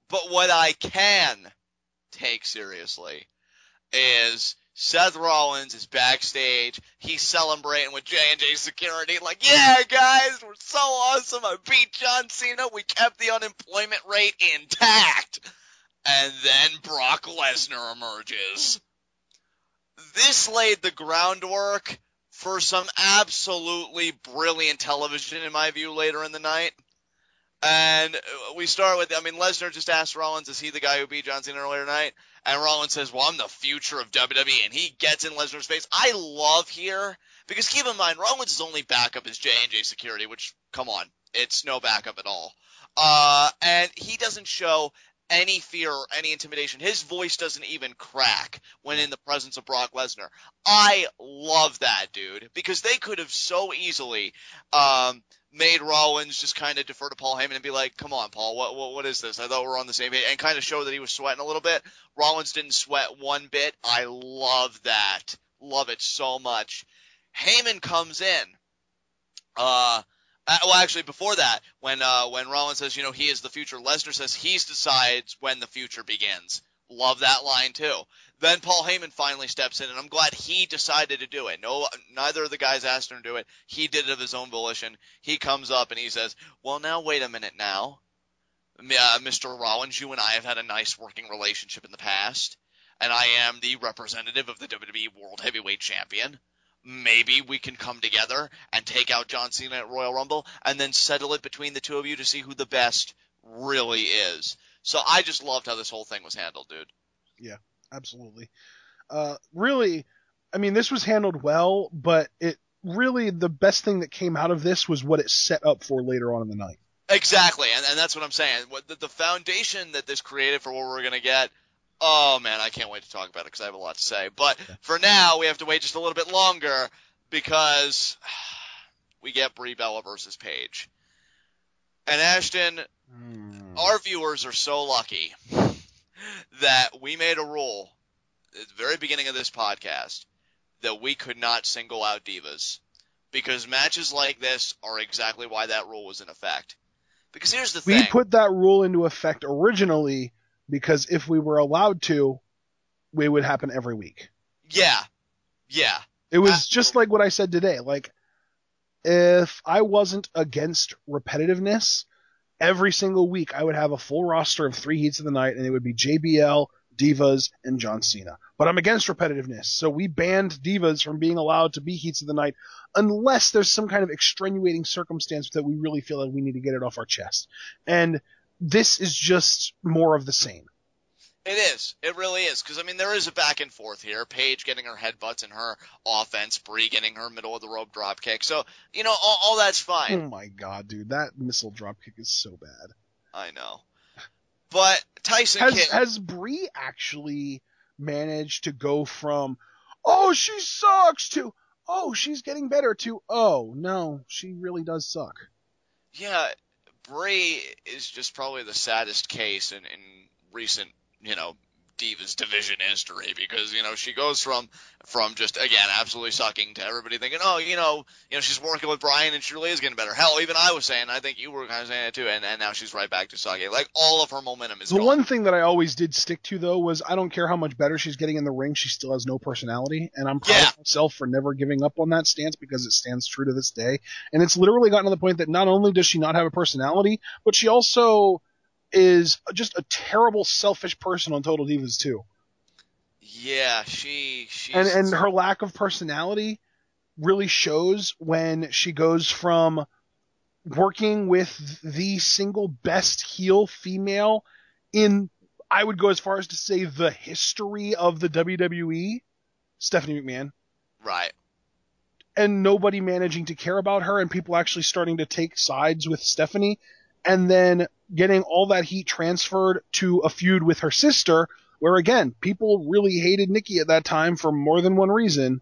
But what I can take seriously is Seth Rollins is backstage. He's celebrating with J&J security. Like, yeah, guys, we're so awesome. I beat John Cena. We kept the unemployment rate intact. And then Brock Lesnar emerges. This laid the groundwork for some absolutely brilliant television, in my view, later in the night. And we start with, Lesnar just asked Rollins, is he the guy who beat John Cena earlier tonight? And Rollins says, well, I'm the future of WWE. And he gets in Lesnar's face. I love here, because keep in mind, Rollins' only backup is J&J security, which, come on, it's no backup at all. And he doesn't show any fear or any intimidation. His voice doesn't even crack when in the presence of Brock Lesnar. I love that, dude, because they could have so easily made Rollins just kind of defer to Paul Heyman and be like, come on, Paul, what is this? I thought we were on the same page, and kind of show that he was sweating a little bit. Rollins didn't sweat one bit. I love that. Love it so much. Heyman comes in. Well, actually, before that, when Rollins says, he is the future, Lesnar says he decides when the future begins. Love that line, too. Then Paul Heyman finally steps in, and I'm glad he decided to do it. No, neither of the guys asked him to do it. He did it of his own volition. He comes up and he says, well, now, wait a minute now. Mr. Rollins, you and I have had a nice working relationship in the past, and I am the representative of the WWE World Heavyweight Champion. Maybe we can come together and take out John Cena at Royal Rumble and then settle it between the two of you to see who the best really is. So I just loved how this whole thing was handled, dude. Yeah, absolutely. Really, this was handled well, but the best thing that came out of this was what it set up for later on in the night. Exactly, and that's what I'm saying. The foundation that this created for what we're going to get, oh, man, I can't wait to talk about it because I have a lot to say. But for now, we have to wait just a little bit longer because we get Brie Bella versus Paige. And Ashton, our viewers are so lucky that we made a rule at the very beginning of this podcast that we could not single out Divas, because matches like this are exactly why that rule was in effect. Because here's the thing. We put that rule into effect originally because if we were allowed to, it would happen every week. Yeah. It was just like what I said today. Like, if I wasn't against repetitiveness, every single week I would have a full roster of 3 heats of the night, and it would be JBL, Divas, and John Cena. But I'm against repetitiveness, so we banned Divas from being allowed to be heats of the night unless there's some kind of extenuating circumstance that we really feel like we need to get it off our chest. And this is just more of the same. It is. It really is. Because, there is a back and forth here. Paige getting her headbutts in her offense. Brie getting her middle of the rope drop kick. So, all that's fine. Oh, my God, dude. That missile drop kick is so bad. I know. But Tyson Has Brie actually managed to go from, oh, she sucks, to, oh, she's getting better, to, oh, no, she really does suck? Yeah, Brie is just probably the saddest case in recent, Divas division history, because, she goes from just, again, absolutely sucking to everybody thinking, she's working with Brian and she really is getting better. Hell, even I was saying, I think you were kind of saying it too, and now she's right back to sucking. Like, all of her momentum is gone. The one thing that I always did stick to, though, was I don't care how much better she's getting in the ring, she still has no personality, and I'm proud of myself for never giving up on that stance, because it stands true to this day. And it's literally gotten to the point that not only does she not have a personality, but she also is just a terrible, selfish person on Total Divas, too. Yeah, she's... And her lack of personality really shows when she goes from working with the single best heel female in, I would go as far as to say, the history of the WWE, Stephanie McMahon. Right. And nobody managing to care about her, and people actually starting to take sides with Stephanie, and then getting all that heat transferred to a feud with her sister, where, again, people really hated Nikki at that time for more than one reason.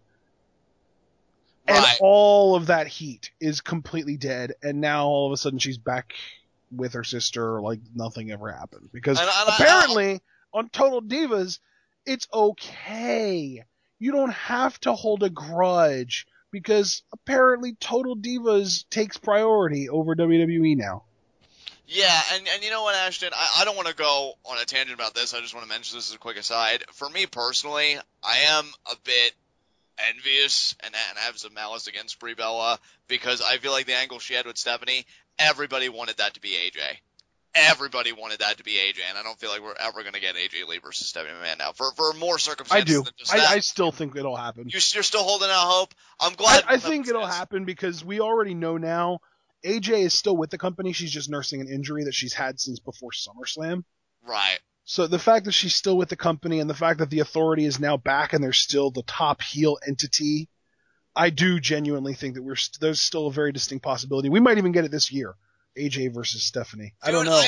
Right. And all of that heat is completely dead, and now all of a sudden she's back with her sister like nothing ever happened. Because apparently, on Total Divas, it's okay. You don't have to hold a grudge, because apparently Total Divas takes priority over WWE now. Yeah, and you know what, Ashton? I don't want to go on a tangent about this. I just want to mention this as a quick aside. For me personally, I am a bit envious and have some malice against Brie Bella because I feel like the angle she had with Stephanie, everybody wanted that to be AJ. Everybody wanted that to be AJ, and I don't feel like we're ever going to get AJ Lee versus Stephanie McMahon now for more I circumstances do. than just that. I still think it'll happen. You're still holding out hope? I'm glad. I think it'll happen because we already know now AJ is still with the company. She's just nursing an injury that she's had since before SummerSlam. Right. So the fact that she's still with the company and the fact that the Authority is now back and they're still the top heel entity, I do genuinely think that there's still a very distinct possibility. We might even get it this year. AJ versus Stephanie. I don't know.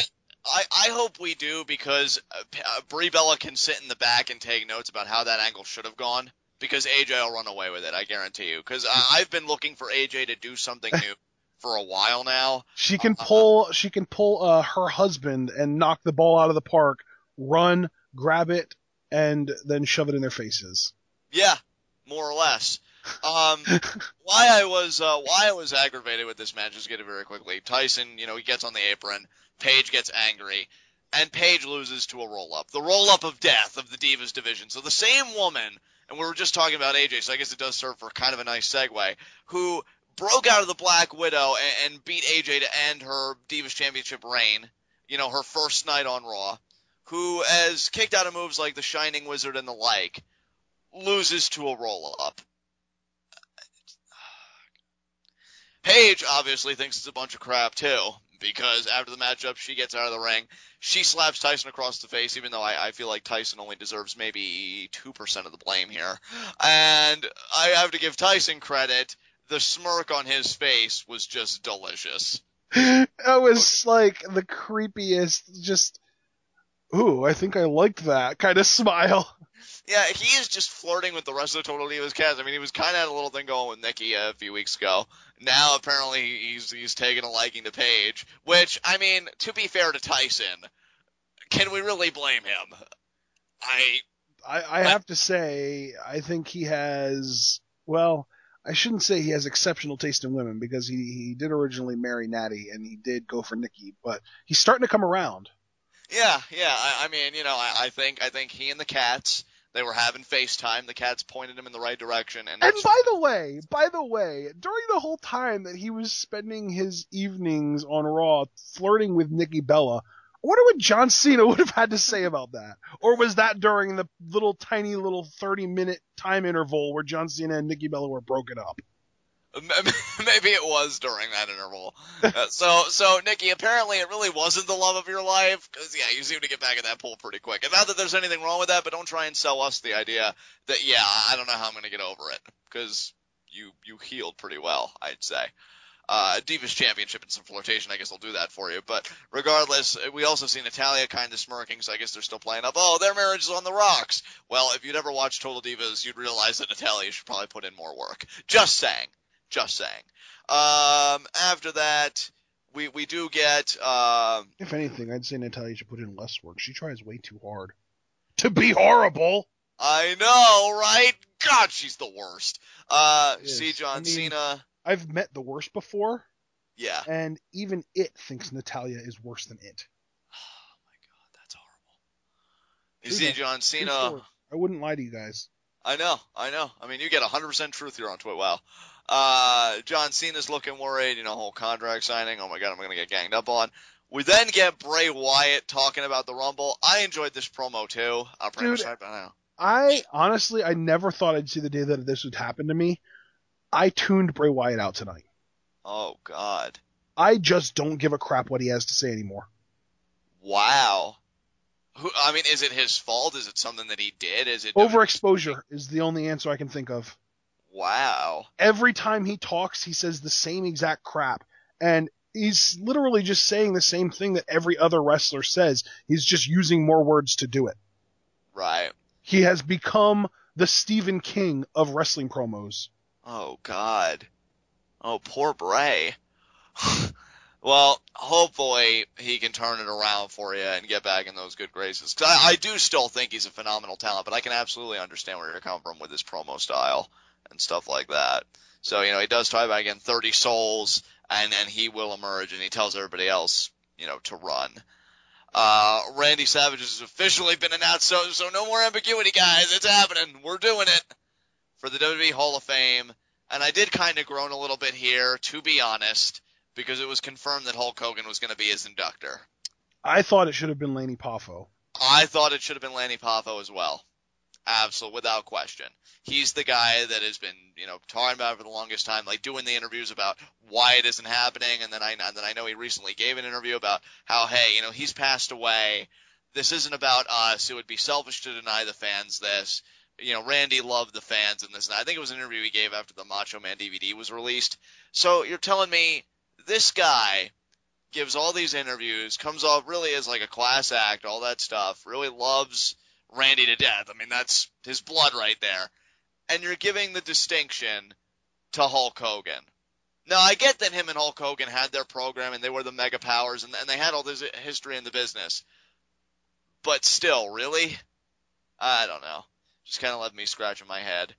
I hope we do because Brie Bella can sit in the back and take notes about how that angle should have gone because AJ will run away with it, I guarantee you. Because I've been looking for AJ to do something new for a while now. She can pull her husband and knock the ball out of the park, run, grab it, and then shove it in their faces. Yeah, more or less. Why I was aggravated with this match, just get it very quickly. Tyson, he gets on the apron. Paige gets angry, and Paige loses to a roll-up. The roll-up of death of the Divas division. So the same woman, and we were just talking about AJ, so I guess it does serve for kind of a nice segue, who broke out of the Black Widow and beat AJ to end her Divas Championship reign, her first night on Raw, who has kicked out of moves like the Shining Wizard and the like, loses to a roll-up. Paige obviously thinks it's a bunch of crap, too, because after the matchup, she gets out of the ring. She slaps Tyson across the face, even though I feel like Tyson only deserves maybe 2% of the blame here. And I have to give Tyson credit. The smirk on his face was just delicious. That was like the creepiest, just, ooh, I think I liked that kind of smile. Yeah, he is just flirting with the rest of the Total Divas cast. I mean, he was kind of had a little thing going with Nikki a few weeks ago. Now, apparently, he's taking a liking to Paige, which, I mean, to be fair to Tyson, can we really blame him? I have to say, I think he has, well, I shouldn't say he has exceptional taste in women, because he did originally marry Natty, and he did go for Nikki, but he's starting to come around. Yeah, I mean, I think he and the cats, they were having FaceTime. The cats pointed him in the right direction. And by the way, during the whole time that he was spending his evenings on Raw flirting with Nikki Bella, I wonder what John Cena would have had to say about that. Or was that during the tiny little 30-minute time interval where John Cena and Nikki Bella were broken up? Maybe it was during that interval. So Nikki, apparently it really wasn't the love of your life, because, yeah, you seem to get back in that pool pretty quick. And not that there's anything wrong with that, but don't try and sell us the idea that, yeah, I don't know how I'm going to get over it, because you healed pretty well, I'd say. Divas Championship and some flirtation, I guess, will do that for you. But regardless, we also see Natalya kind of smirking, so I guess they're still playing up, oh, their marriage is on the rocks. Well, if you'd ever watched Total Divas, you'd realize that Natalya should probably put in more work. Just saying. After that, we do get... if anything, I'd say Natalya should put in less work. She tries way too hard to be horrible. I know, right? God, she's the worst. See John Cena... I've met the worst before. Yeah. And even it thinks Natalya is worse than it. Oh my god, that's horrible. You see John Cena... I wouldn't lie to you guys. I know. I mean, you get 100% truth here on Twit. Wow. John Cena's looking worried, whole contract signing. Oh my god, I'm going to get ganged up on. We then get Bray Wyatt talking about the Rumble. I enjoyed this promo too. I honestly, I never thought I'd see the day that this would happen to me. I tuned Bray Wyatt out tonight. Oh god. I just don't give a crap what he has to say anymore. Wow. I mean, is it his fault? Is it something that he did? Is it overexposure is the only answer I can think of. Wow. Every time he talks, he says the same exact crap. And he's literally just saying the same thing that every other wrestler says. He's just using more words to do it. Right. He has become the Stephen King of wrestling promos. Oh, God. Oh, poor Bray. Well, hopefully he can turn it around for you and get back in those good graces. 'Cause I do still think he's a phenomenal talent, but I can absolutely understand where you're coming from with his promo style and stuff like that. So, he does talk about, again, 30 souls, and he will emerge, and he tells everybody else, to run. Randy Savage has officially been announced, so no more ambiguity, guys. It's happening. We're doing it for the WWE Hall of Fame. And I did kind of groan a little bit here, to be honest, because it was confirmed that Hulk Hogan was going to be his inductor. I thought it should have been Lanny Poffo. I thought it should have been Lanny Poffo as well. Absolutely, without question. He's the guy that has been, talking about it for the longest time, like doing the interviews about why it isn't happening. And then I know he recently gave an interview about how, hey, he's passed away. This isn't about us. It would be selfish to deny the fans this. Randy loved the fans and this. And I think it was an interview he gave after the Macho Man DVD was released. So you're telling me this guy gives all these interviews, comes off really as like a class act, all that stuff, really loves Randy to death. I mean, that's his blood right there. And you're giving the distinction to Hulk Hogan. Now, I get that him and Hulk Hogan had their program and they were the mega powers and they had all this history in the business. But still, really? I don't know. Just kind of left me scratching my head.